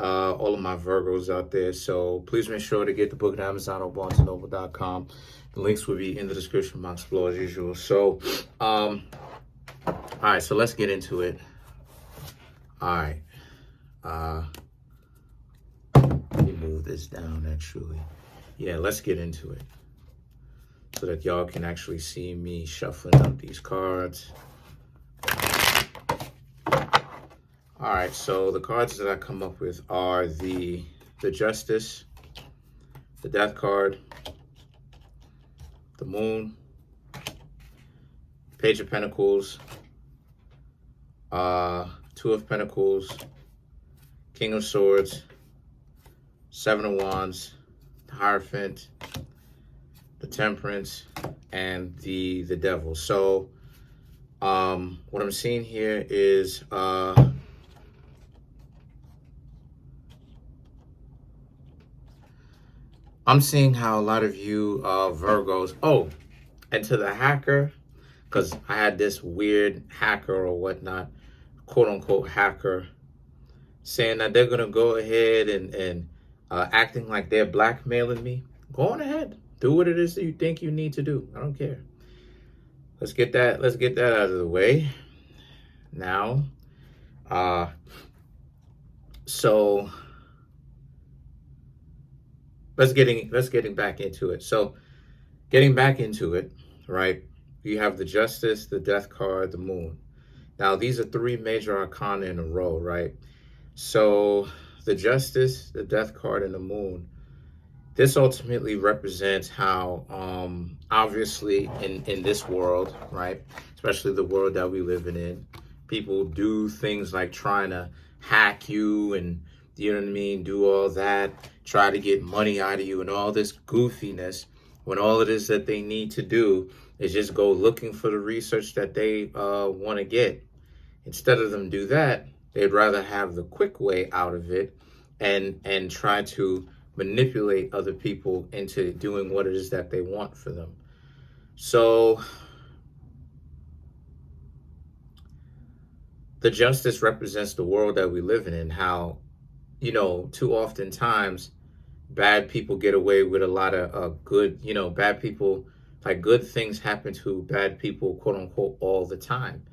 all of my Virgos out there. So please make sure to get the book at Amazon or BarnesandNoble.com. The links will be in the description box below as usual. So, all right, so let's get into it. All right. Let me move this down, actually. Yeah, let's get into it so that y'all can actually see me shuffling up these cards. All right, so the cards that I come up with are the Justice, the Death card, the Moon, Page of Pentacles, Two of Pentacles, King of Swords, Seven of Wands, the Hierophant, the Temperance, and the Devil. So what I'm seeing here is I'm seeing how a lot of you Virgos, and to the hacker, because I had this weird hacker or whatnot, quote unquote hacker, saying that they're gonna go ahead and acting like they're blackmailing me. Go on ahead, do what it is that you think you need to do. I don't care. Let's get that out of the way now. So let's getting back into it. So getting back into it, right? You have the Justice, the Death card, the Moon. Now these are three major arcana in a row, right? So the Justice, the Death card, and the Moon, this ultimately represents how obviously in this world, right, especially the world that we live in, people do things like trying to hack you and, you know what I mean, do all that, try to get money out of you and all this goofiness, when all it is that they need to do is just go looking for the research that they want to get. Instead of them do that, they'd rather have the quick way out of it and try to manipulate other people into doing what it is that they want for them. So the Justice represents the world that we live in, and how, you know, too often times bad people get away with a lot of good, you know, bad people, like good things happen to bad people, quote unquote, all the time.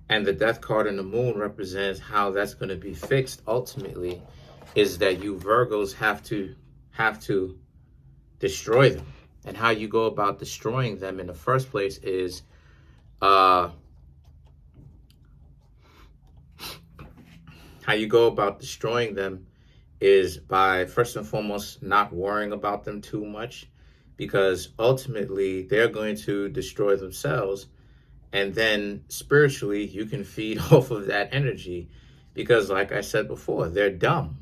And the Death card and the Moon represents how that's going to be fixed ultimately, is that you Virgos have to destroy them. And how you go about destroying them in the first place is how you go about destroying them is by, first and foremost, not worrying about them too much, because ultimately they're going to destroy themselves. And then spiritually, you can feed off of that energy, because like I said before, they're dumb.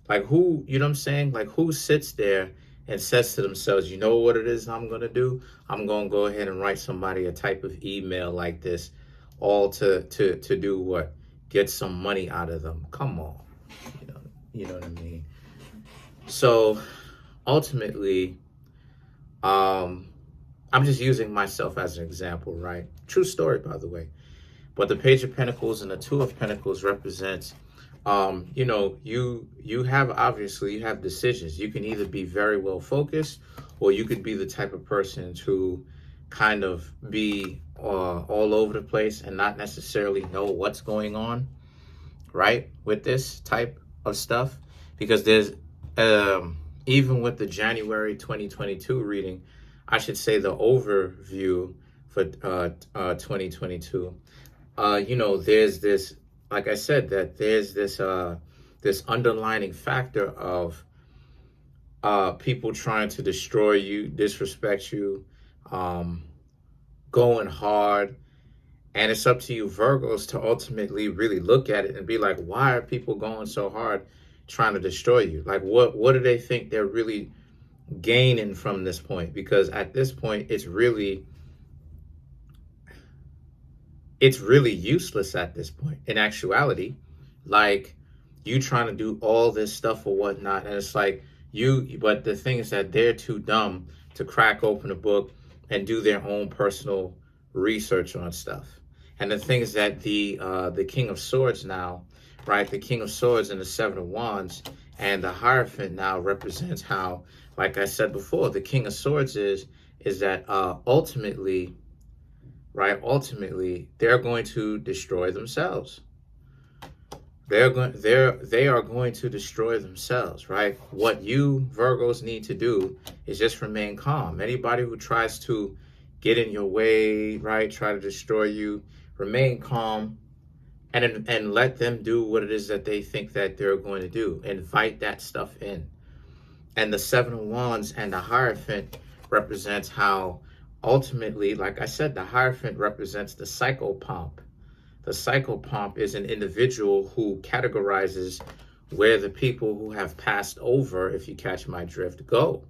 Like who, you know what I'm saying? Like who sits there and says to themselves, you know what it is I'm going to do? I'm going to go ahead and write somebody a type of email like this, all to do what? Get some money out of them. Come on. You know what I mean? So ultimately, I'm just using myself as an example, right? True story, by the way. But the Page of Pentacles and the Two of Pentacles represents, you know, you have decisions. You can either be very well focused, or you could be the type of person to kind of be all over the place and not necessarily know what's going on, right, with this type of stuff. Because there's even with the January 2022 reading, I should say the overview for 2022, you know, there's this, like I said, that there's this this underlining factor of people trying to destroy you, disrespect you, going hard. And it's up to you Virgos to ultimately really look at it and be like, why are people going so hard trying to destroy you? Like what do they think they're really gaining from this point? Because at this point, it's really useless at this point. In actuality, like you trying to do all this stuff or whatnot, and it's like but the thing is that they're too dumb to crack open a book and do their own personal research on stuff. And the thing is that the King of Swords now right? The King of Swords and the Seven of Wands, and the Hierophant now represents how, like I said before, the King of Swords is that ultimately, right? Ultimately, they're going to destroy themselves. They are going to destroy themselves, right? What you Virgos need to do is just remain calm. Anybody who tries to get in your way, right, try to destroy you, remain calm, and let them do what it is that they think that they're going to do. Invite that stuff in. And the Seven of Wands and the Hierophant represents how ultimately, like I said, the Hierophant represents the psychopomp. The psychopomp is an individual who categorizes where the people who have passed over, if you catch my drift, go.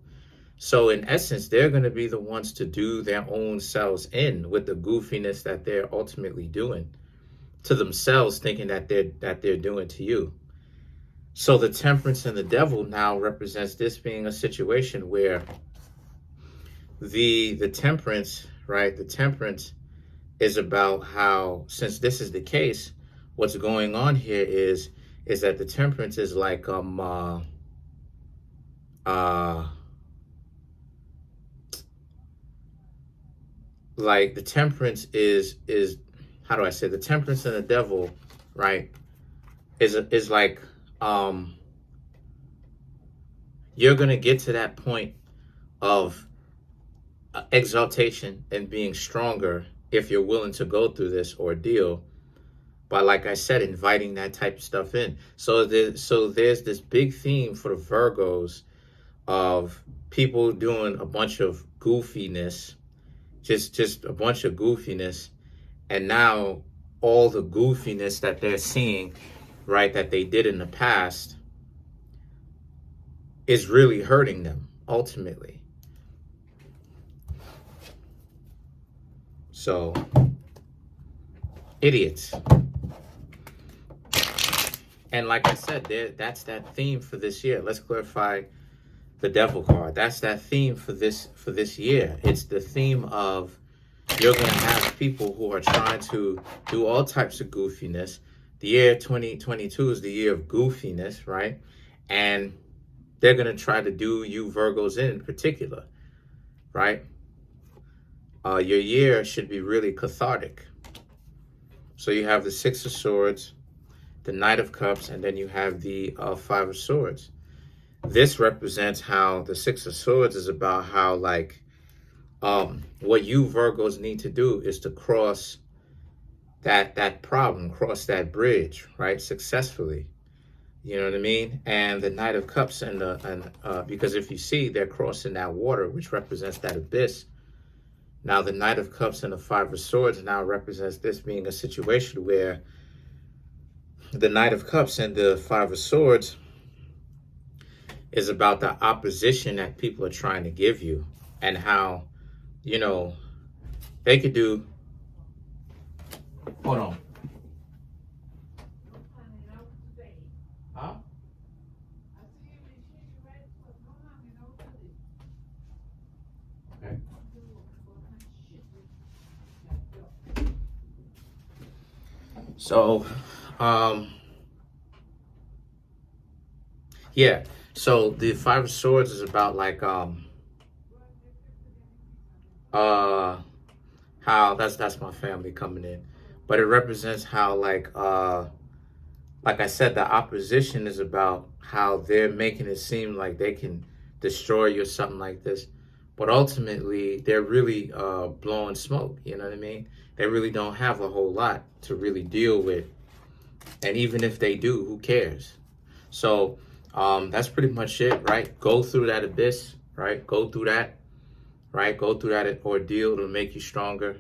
So in essence, they're going to be the ones to do their own selves in with the goofiness that they're ultimately doing to themselves, thinking that they're doing to you. So the Temperance and the Devil now represents this being a situation where the Temperance, right? The Temperance is about how, since this is the case, what's going on here is that the Temperance is like like the Temperance is how do I say, the Temperance and the Devil, right, is like you're gonna get to that point of exaltation and being stronger if you're willing to go through this ordeal by, like I said, inviting that type of stuff in. So there's this big theme for the Virgos of people doing a bunch of goofiness, just a bunch of goofiness, and now all the goofiness that they're seeing, right, that they did in the past is really hurting them ultimately. So, idiots. And like I said, that's that theme for this year. Let's clarify the Devil card. That's that theme for this year. It's the theme of you're going to have people who are trying to do all types of goofiness. The year 2022 is the year of goofiness, right? And they're going to try to do you Virgos in particular, right? Your year should be really cathartic. So you have the Six of Swords, the Knight of Cups, and then you have the Five of Swords. This represents how the Six of Swords is about how, like, what you Virgos need to do is to cross that problem, cross that bridge, right, successfully. You know what I mean? And the Knight of Cups because if you see, they're crossing that water, which represents that abyss. Now, the Knight of Cups and the Five of Swords now represents this being a situation where the Knight of Cups and the Five of Swords is about the opposition that people are trying to give you and how, you know, they could do. Hold on. Huh? Okay. So, yeah. So the Five of Swords is about like how that's my family coming in, but it represents how like I said, the opposition is about how they're making it seem like they can destroy you or something like this, but ultimately they're really blowing smoke. You know what I mean? They really don't have a whole lot to really deal with, and even if they do, who cares? So that's pretty much it, right? Go through that abyss, right? Go through that, right? Go through that ordeal to make you stronger.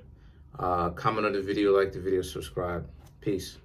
Comment on the video, like the video, subscribe. Peace.